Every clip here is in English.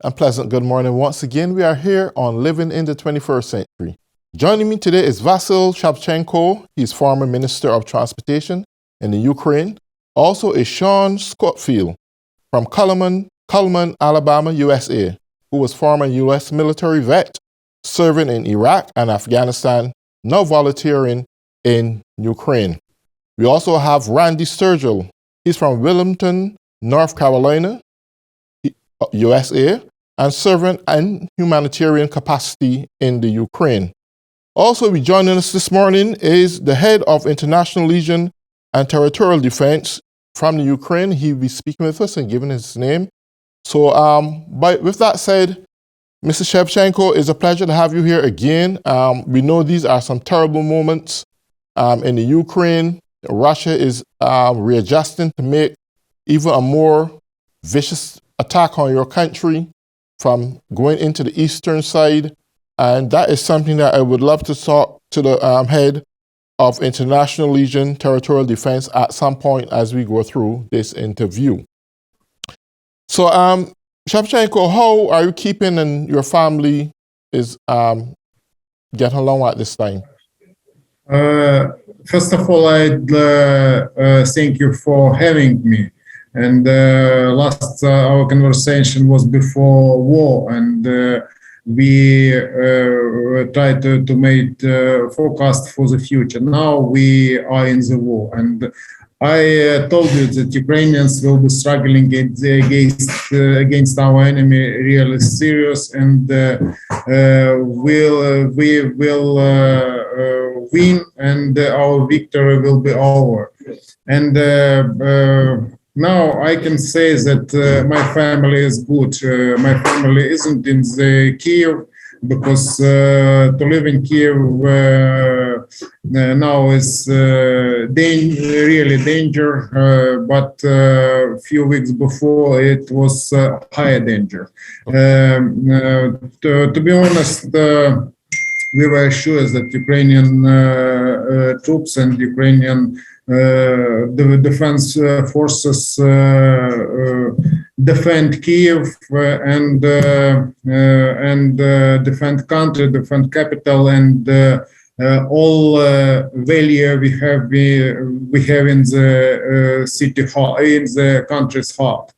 and pleasant good morning. Once again, we are here on Living in the 21st Century. Joining me today is Vasil Shevchenko. He's former Minister of Transportation in the Ukraine. Also is Sean Schofield from Cullman, Alabama, USA, who was former U.S. military vet serving in Iraq and Afghanistan, now volunteering in Ukraine. We also have Randy Sturgill. He's from Wilmington, North Carolina, USA, and serving in humanitarian capacity in the Ukraine. Also joining us this morning is the head of International Legion and Territorial Defense from the Ukraine. He'll be speaking with us and giving his name. So with that said, Mr. Shevchenko, it's a pleasure to have you here again. We know these are some terrible moments in the Ukraine. Russia is readjusting to make even a more vicious attack on your country from going into the eastern side. And that is something that I would love to talk to the head of International Legion Territorial Defense at some point as we go through this interview. So, Shevchenko, how are you keeping and your family is getting along at this time? First of all, I'd thank you for having me. And last our conversation was before war, and we tried to make forecast for the future. Now we are in the war, and I told you that Ukrainians will be struggling against our enemy really serious, and we will win, and our victory will be over. And now I can say that my family is good. My family isn't in the Kiev, because to live in Kiev now is really danger, but a few weeks before it was higher danger. To be honest, we were sure that Ukrainian troops and Ukrainian the defense forces defend Kiev and defend country, defend capital, and all value we have in the city heart, in the country's heart,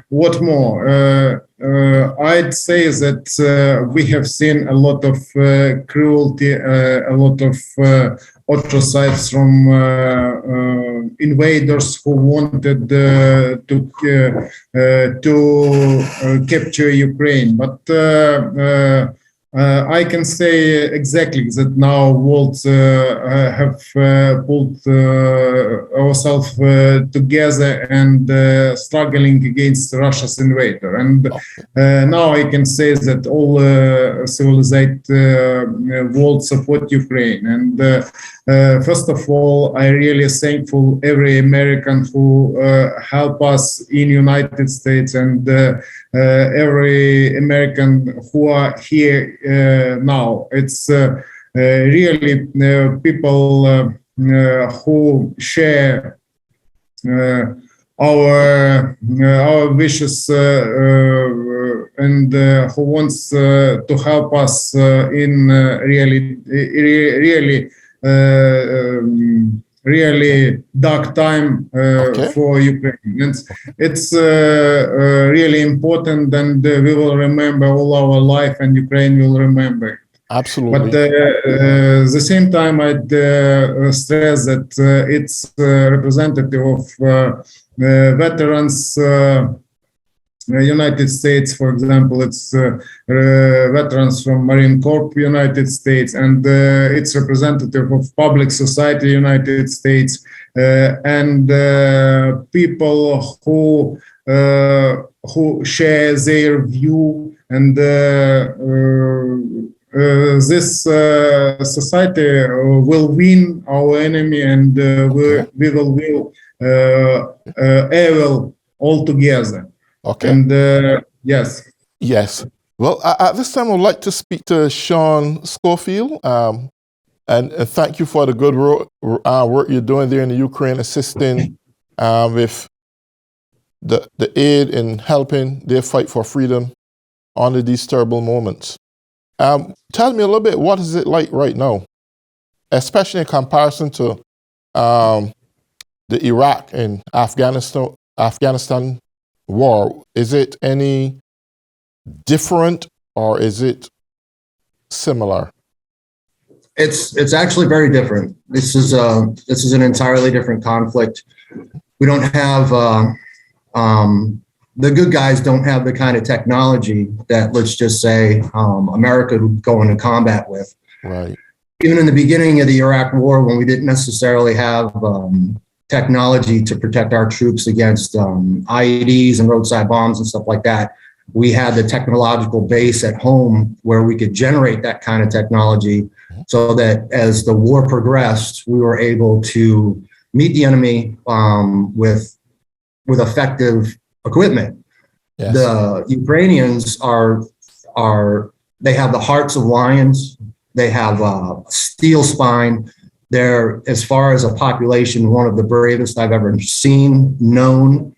what more? I'd say that we have seen a lot of cruelty, a lot of atrocities from invaders who wanted to capture Ukraine. But I can say exactly that now world have pulled ourselves together and struggling against Russia's invader. And now I can say that all civilized world support Ukraine. And first of all, I really thankful every American who help us in United States, and every American who are here now. It's really people who share our wishes and who wants to help us in really dark time for Ukraine. It's really important, and we will remember all our life, and Ukraine will remember it. Absolutely. But at the same time, I'd stress that it's representative of veterans. United States, for example, it's veterans from Marine Corps United States, and it's representative of public society United States, and people who share their view, and this society will win our enemy, and we will win evil all together. Okay. And yes. Yes. Well, at this time, I would like to speak to Sean Schofield. And thank you for the good work you're doing there in the Ukraine, assisting with the aid in helping their fight for freedom under these terrible moments. Tell me a little bit, what is it like right now, especially in comparison to the Iraq and Afghanistan war? Is it any different or is it similar? It's actually very different. This is an entirely different conflict. We don't have the good guys don't have the kind of technology that, let's just say, America would go into combat with. Right. Even in the beginning of the Iraq War, when we didn't necessarily have technology to protect our troops against IEDs and roadside bombs and stuff like that, we had the technological base at home where we could generate that kind of technology, so that as the war progressed, we were able to meet the enemy with effective equipment. Yes. The Ukrainians they have the hearts of lions. They have a steel spine. They're, as far as a population, one of the bravest I've ever seen, known.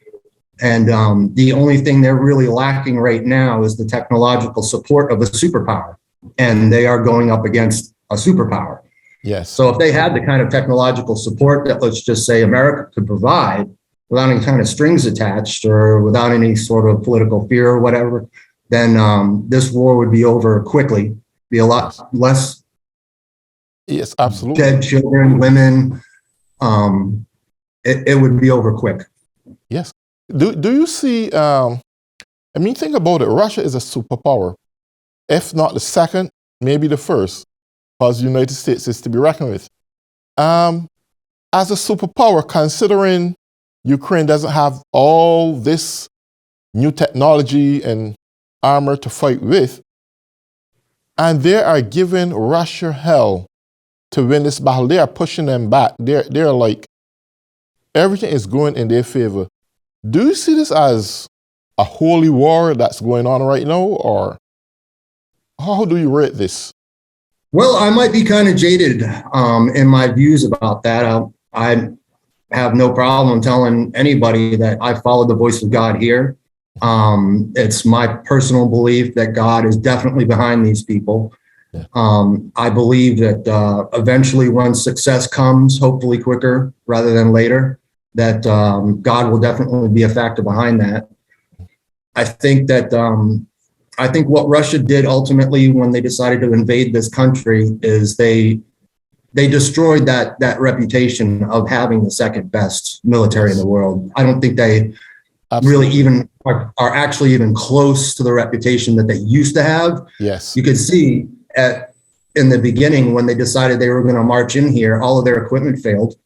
And the only thing they're really lacking right now is the technological support of a superpower. And they are going up against a superpower. Yes. So if they had the kind of technological support that, let's just say, America could provide without any kind of strings attached or without any sort of political fear or whatever, then this war would be over quickly, be a lot less. Yes, absolutely. Dead children, women. It would be over quick. Yes. Do you see, think about it. Russia is a superpower. If not the second, maybe the first, because the United States is to be reckoned with. As a superpower, considering Ukraine doesn't have all this new technology and armor to fight with, and they are giving Russia hell to win this battle. They are pushing them back. They're like, everything is going in their favor. Do you see this as a holy war that's going on right now, or how do you rate this? Well, I might be kind of jaded in my views about that. I have no problem telling anybody that I followed the voice of God here. It's my personal belief that God is definitely behind these people. Yeah. I believe that eventually, when success comes, hopefully quicker rather than later, that God will definitely be a factor behind that. I think what Russia did ultimately when they decided to invade this country is they destroyed that reputation of having the second best military in the world. I don't think they really even are actually even close to the reputation that they used to have. Yes. You could see in the beginning when they decided they were going to march in here, all of their equipment failed.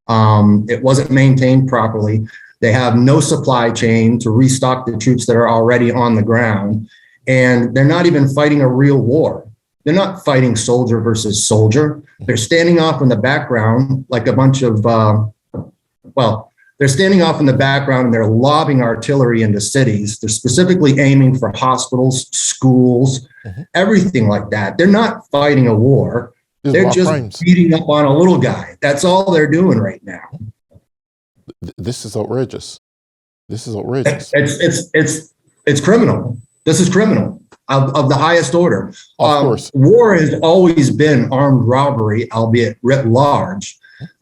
It wasn't maintained properly. They have no supply chain to restock the troops that are already on the ground. And they're not even fighting a real war. They're not fighting soldier versus soldier. They're standing off in the background like a bunch of, they're standing off in the background and they're lobbing artillery into cities. They're specifically aiming for hospitals, schools, everything like that. They're not fighting a war. They're just beating up on a little guy. That's all they're doing right now. This is outrageous. This is outrageous. It's criminal. This is criminal of the highest order. Of course. War has always been armed robbery, albeit writ large.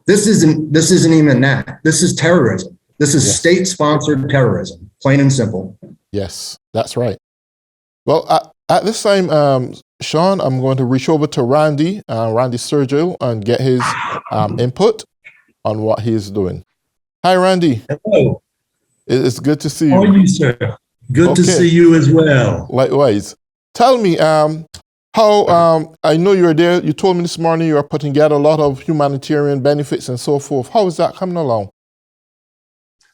This isn't even that. This is terrorism. This is state-sponsored terrorism, plain and simple. Yes, that's right. Well, at this time, Sean, I'm going to reach over to Randy Sturgill, and get his input on what he's doing. Hi, Randy. Hello. It's good to see you. How are you, sir? Good to see you as well. Likewise. Tell me, how, I know you were there, you told me this morning you are putting together a lot of humanitarian benefits and so forth. How is that coming along?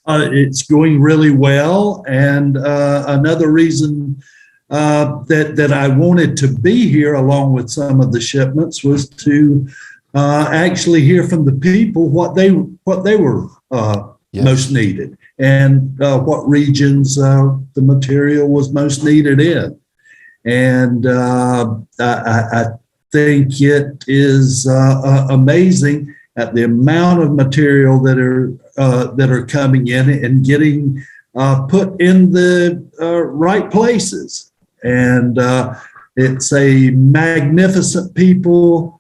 It's going really well. And another reason that I wanted to be here along with some of the shipments was to actually hear from the people what they were most needed, and what regions the material was most needed in. And I think it is amazing at the amount of material that are coming in and getting put in the right places. And it's a magnificent people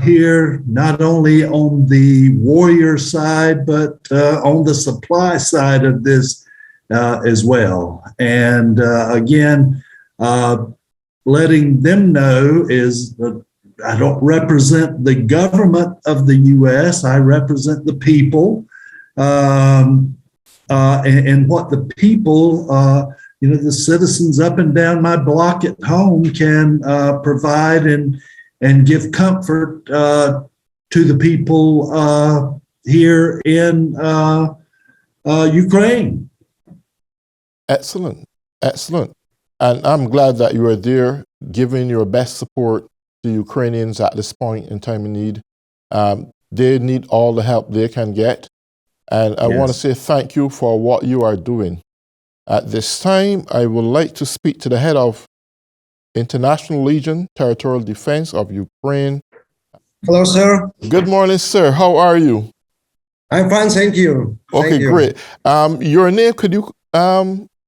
here, not only on the warrior side, but on the supply side of this as well. And again, letting them know is that I don't represent the government of the U.S. I represent the people, and what the people, the citizens up and down my block at home can provide and give comfort to the people here in Ukraine. Excellent, excellent. And I'm glad that you are there giving your best support to Ukrainians at this point in time of need. They need all the help they can get. And I want to say thank you for what you are doing. At this time, I would like to speak to the head of International Legion Territorial Defense of Ukraine. Hello, sir. Good morning, sir. How are you? I'm fine, thank you. Okay, great. Your name, could you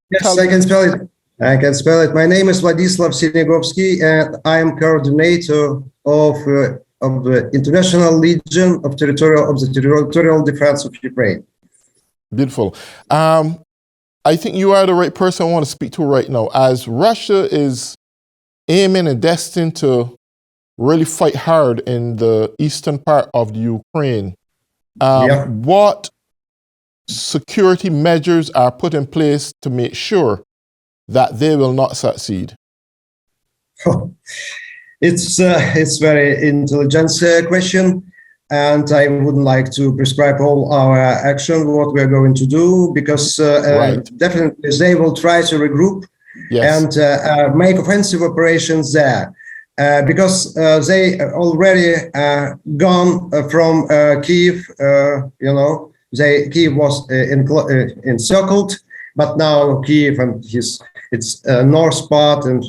Yes, I can spell it. I can spell it. My name is Vladislav Sinigovsky, and I am coordinator of the International Legion of the Territorial Defense of Ukraine. Beautiful. I think you are the right person I want to speak to right now. As Russia is aiming and destined to really fight hard in the eastern part of the Ukraine, what security measures are put in place to make sure that they will not succeed? It's very intelligent question, and I wouldn't like to prescribe all our action, what we're going to do, because definitely they will try to regroup and make offensive operations there, because they already gone from Kiev. Kiev was encircled, but now Kiev and its north part and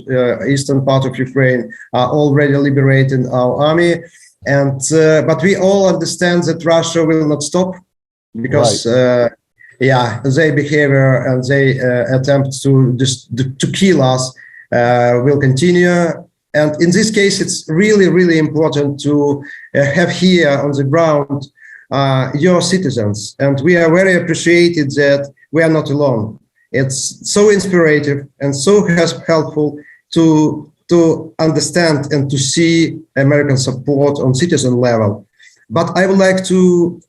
eastern part of Ukraine are already liberating our army. And but we all understand that Russia will not stop, because their behavior and their attempt to kill us will continue. And in this case, it's really, really important to have here on the ground your citizens. And we are very appreciated that we are not alone. It's so inspirative and so helpful to understand and to see American support on citizen level. But I would like to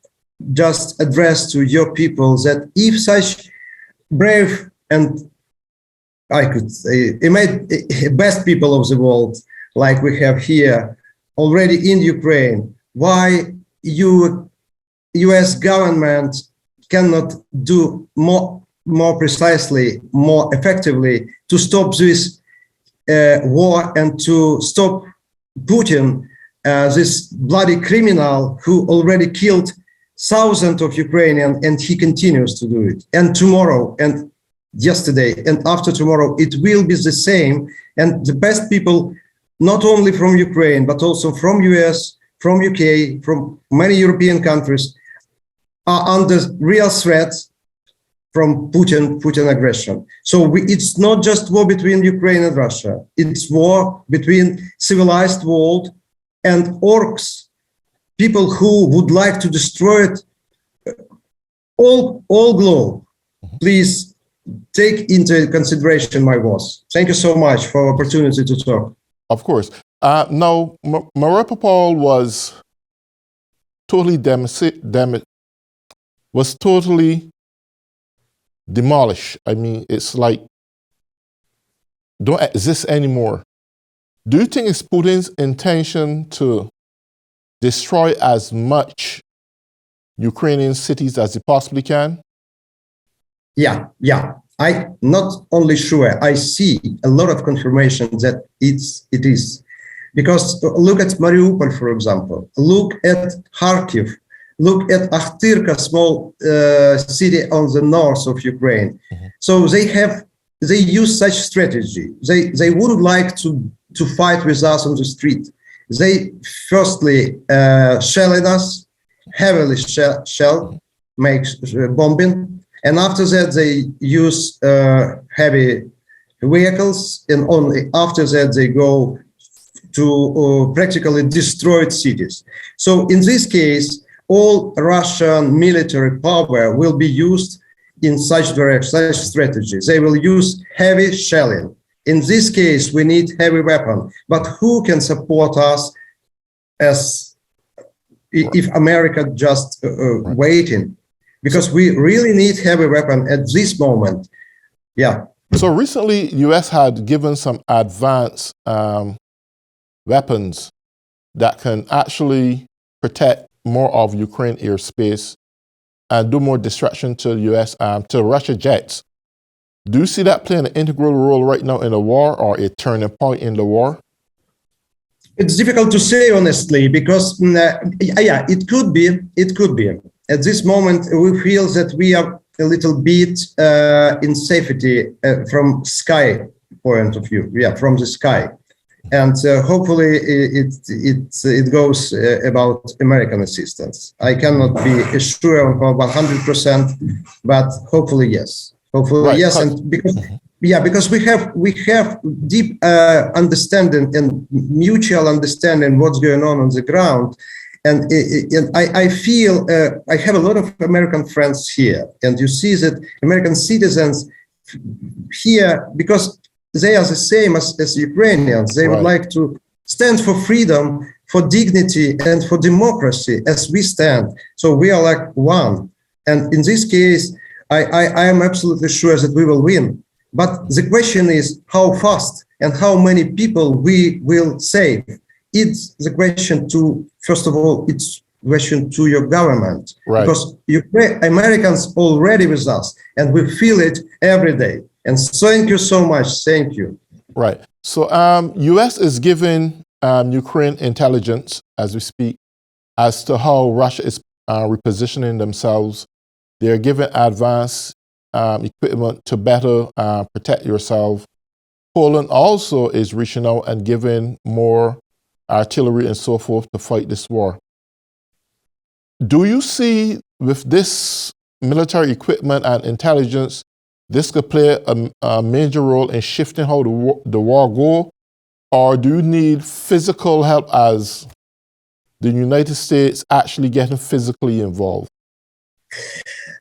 just address to your people that if such brave and I could say best people of the world like we have here already in Ukraine, why US government cannot do more precisely, more effectively to stop this war and to stop Putin, this bloody criminal who already killed thousands of Ukrainians, and he continues to do it. And tomorrow and yesterday and after tomorrow, it will be the same. And the best people, not only from Ukraine, but also from US, from UK, from many European countries, are under real threat from Putin aggression. So it's not just war between Ukraine and Russia. It's war between civilized world and orcs, people who would like to destroy it, all globe. Please take into consideration my words. Thank you so much for the opportunity to talk. Of course. Now, Mariupol was totally demolished. I mean, it's like don't exist anymore. Do you think it's Putin's intention to destroy as much Ukrainian cities as he possibly can? Yeah. I not only sure, I see a lot of confirmation that it is. Because look at Mariupol, for example. Look at Kharkiv. Look at Akhtirka, small city on the north of Ukraine. Mm-hmm. So they use such strategy. They wouldn't like to fight with us on the street. They firstly shelling us, heavily shell, make bombing, And after that, they use heavy vehicles, and only after that they go to practically destroyed cities. So in this case, all Russian military power will be used in such direction, such strategies. They will use heavy shelling. In this case, we need heavy weapon. But who can support us as if America just waiting? Because we really need heavy weapon at this moment. Yeah. So recently, U.S. had given some advanced weapons that can actually protect more of Ukraine airspace and do more destruction to U.S. To Russia jets. Do you see that playing an integral role right now in the war, or a turning point in the war? It's difficult to say honestly, because yeah, it could be. It could be. At this moment, we feel that we are a little bit in safety from sky point of view. Yeah, from the sky. And hopefully it goes about American assistance. I cannot be sure of 100%, but hopefully yes. Hopefully right. yes, and because we have deep understanding and mutual understanding what's going on the ground, and I feel I have a lot of American friends here, and you see that American citizens here, because they are the same as Ukrainians. They would like to stand for freedom, for dignity, and for democracy as we stand. So we are like one. And in this case, I am absolutely sure that we will win. But the question is how fast and how many people we will save. It's the question to, first of all, it's question to your government. Right. Because Americans already with us, and we feel it every day. And thank you so much. Thank you. Right. So U.S. is giving Ukraine intelligence as we speak as to how Russia is repositioning themselves. They're giving advanced equipment to better protect yourself. Poland also is reaching out and giving more artillery and so forth to fight this war. Do you see with this military equipment and intelligence, this could play a major role in shifting how the war go? Or do you need physical help as the United States actually getting physically involved?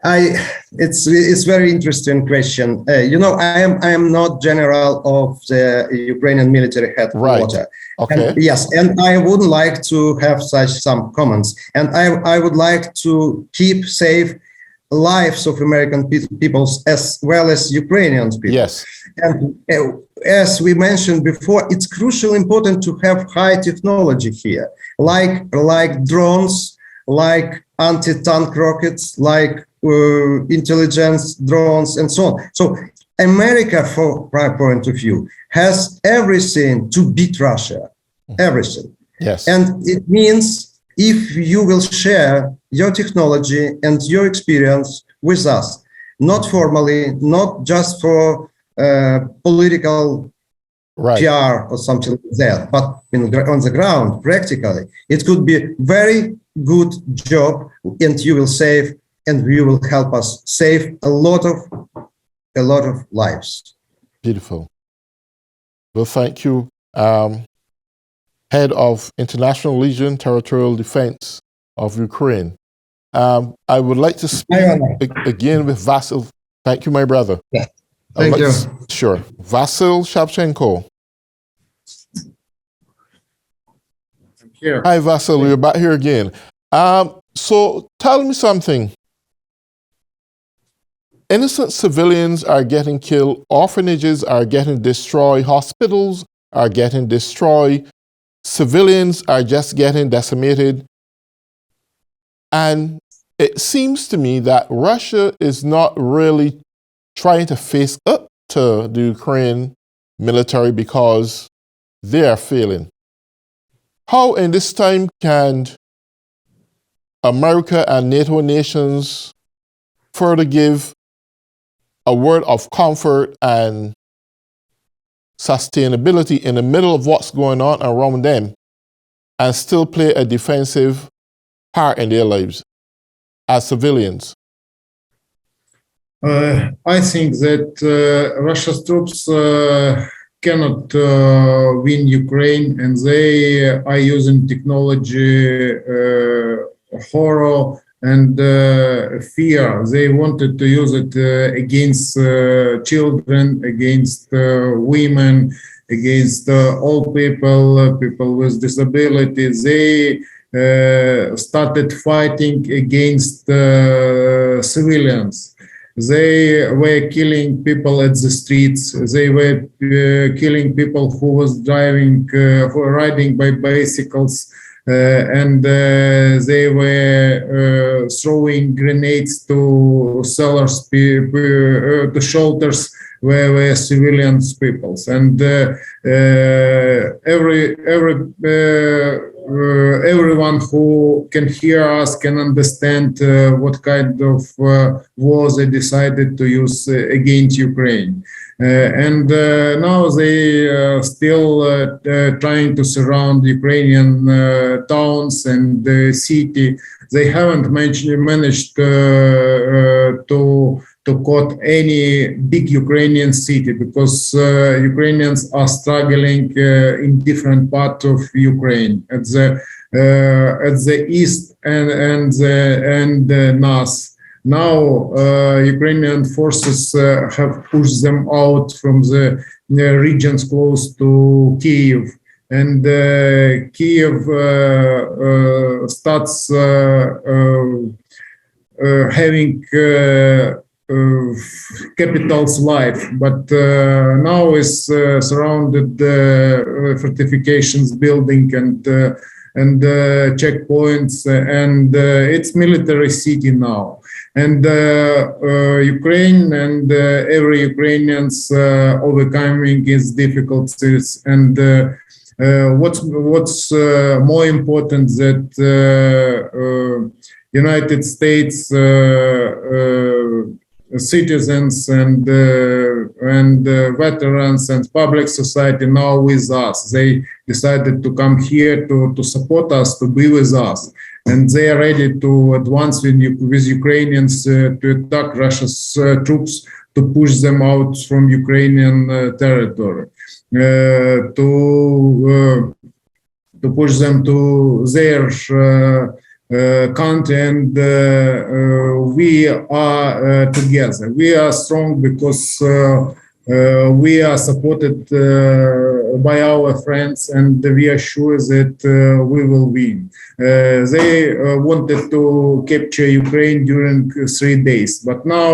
It's very interesting question. I am not general of the Ukrainian military headquarters. Right. Okay. And, yes, and I wouldn't like to have such some comments. And I would like to keep safe lives of American peoples as well as Ukrainian people. Yes. And as we mentioned before, it's crucially important to have high technology here, like drones, like anti-tank rockets, like intelligence drones, and so on. So America, from my point of view, has everything to beat Russia, everything. Yes. And it means if you will share your technology and your experience with us, not formally, not just for political PR or something like that, but on the ground, practically, it could be very good job, and you will save, and you will help us save a lot of lives. Beautiful. Well, thank you. Head of International Legion Territorial Defense of Ukraine. I would like to speak again with Vasil. Thank you, my brother. Yeah. Thank you. Sure. Vasil Shevchenko. Here. Hi, Vasil. You're back here again. So tell me something. Innocent civilians are getting killed. Orphanages are getting destroyed. Hospitals are getting destroyed. Civilians are just getting decimated. And it seems to me that Russia is not really trying to face up to the Ukraine military because they are failing. How in this time can America and NATO nations further give a word of comfort and sustainability in the middle of what's going on around them and still play a defensive part in their lives as civilians? I think that Russia's troops cannot win Ukraine, and they are using technology, horror, and fear. They wanted to use it against children, against women, against old people, people with disabilities. They started fighting against civilians. They were killing people at the streets. They were killing people who was driving, who were riding by bicycles, and they were throwing grenades to cellars, to shelters where were civilians peoples, and everyone who can hear us can understand what kind of war they decided to use against Ukraine. And now they still trying to surround Ukrainian towns and the city. They haven't managed to caught any big Ukrainian city, because Ukrainians are struggling in different parts of Ukraine, at the east and the north. Now Ukrainian forces have pushed them out from the regions close to Kiev, and Kiev starts having capital's life, but now is surrounded fortifications building and checkpoints, and it's military city now. And Ukraine and every Ukrainians overcoming its difficulties. And what's more important, that United States citizens and veterans and public society now with us. They decided to come here to support us, to be with us, and they are ready to advance with Ukrainians to attack Russia's troops, to push them out from Ukrainian territory, to push them to their country, and we are together. We are strong because we are supported by our friends, and we are sure that we will win. They wanted to capture Ukraine during 3 days, but now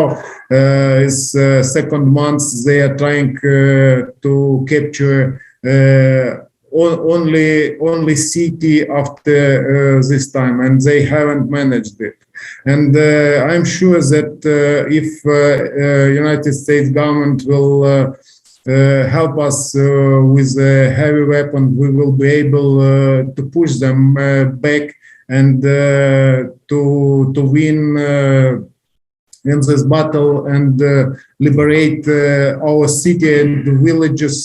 it's second month they are trying to capture only city after this time, and they haven't managed it. And I'm sure that if United States government will help us with a heavy weapon, we will be able to push them back and to win in this battle and liberate our city and villages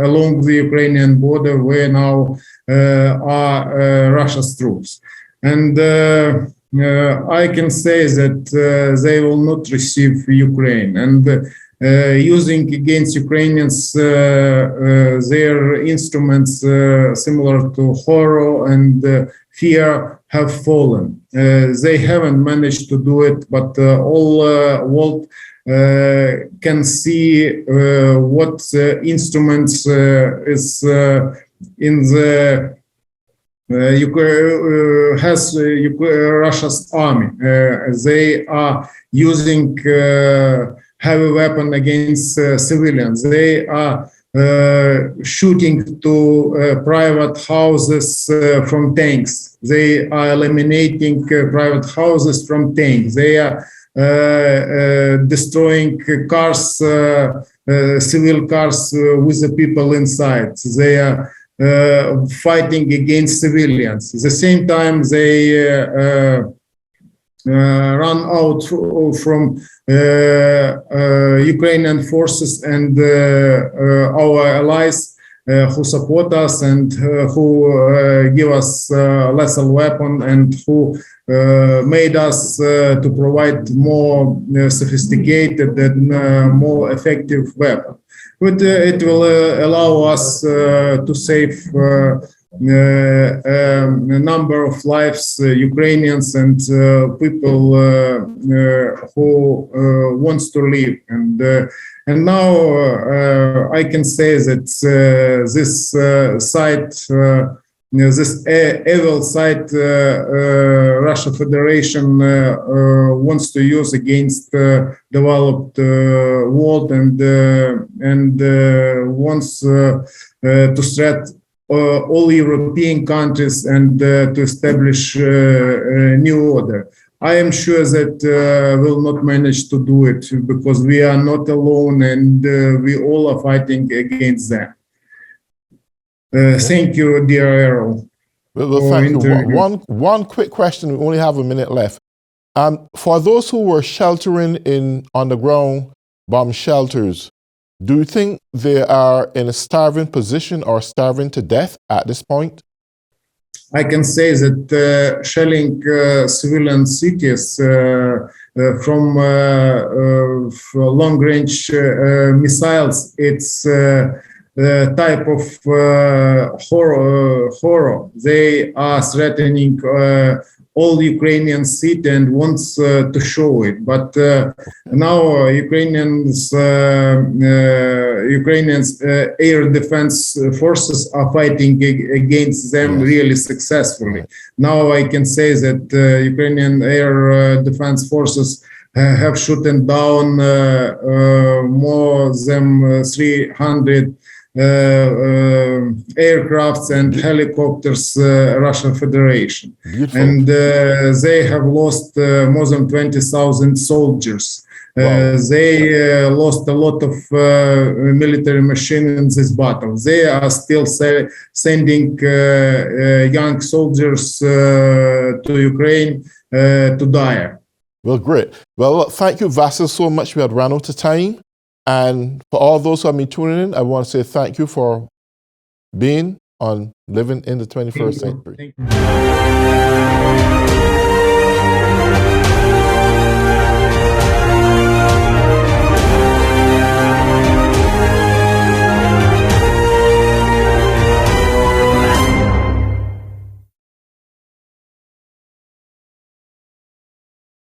along the Ukrainian border, where now are Russia's troops. And I can say that they will not receive Ukraine, and using against Ukrainians their instruments similar to horror and fear have fallen. They haven't managed to do it, but all world can see what instruments is in the has Russia's army. They are using heavy weapon against civilians. They are shooting to private houses from tanks. They are eliminating private houses from tanks. They are destroying cars, civil cars with the people inside. They are fighting against civilians. At the same time, they run out from Ukrainian forces and our allies who support us and who give us lethal weapon and who made us to provide more sophisticated and more effective weapon. But it will allow us to save a number of lives, Ukrainians and people who wants to live. And now I can say that this site, this evil site, Russia Federation wants to use against developed world and wants to threat all European countries and to establish a new order. I am sure that we'll not manage to do it because we are not alone and we all are fighting against them. Thank you, dear Errol. Well, thank you. One quick question. We only have a minute left. For those who were sheltering in underground bomb shelters, do you think they are in a starving position or starving to death at this point? I can say that shelling civilian cities from long-range missiles, it's a type of horror. They are threatening all Ukrainian city and wants to show it. But now Ukrainians air defense forces are fighting against them really successfully. Now I can say that Ukrainian air defense forces have shot down more than 300 aircrafts and helicopters, Russian Federation. Beautiful. And they have lost more than 20,000 soldiers. Wow. They lost a lot of military machine in this battle. They are still sending young soldiers to Ukraine to die. Well, great. Well, thank you, Vasil, so much. We had run out of time. And for all those who have been tuning in, I want to say thank you for being on Living in the 21st Century. Thank you.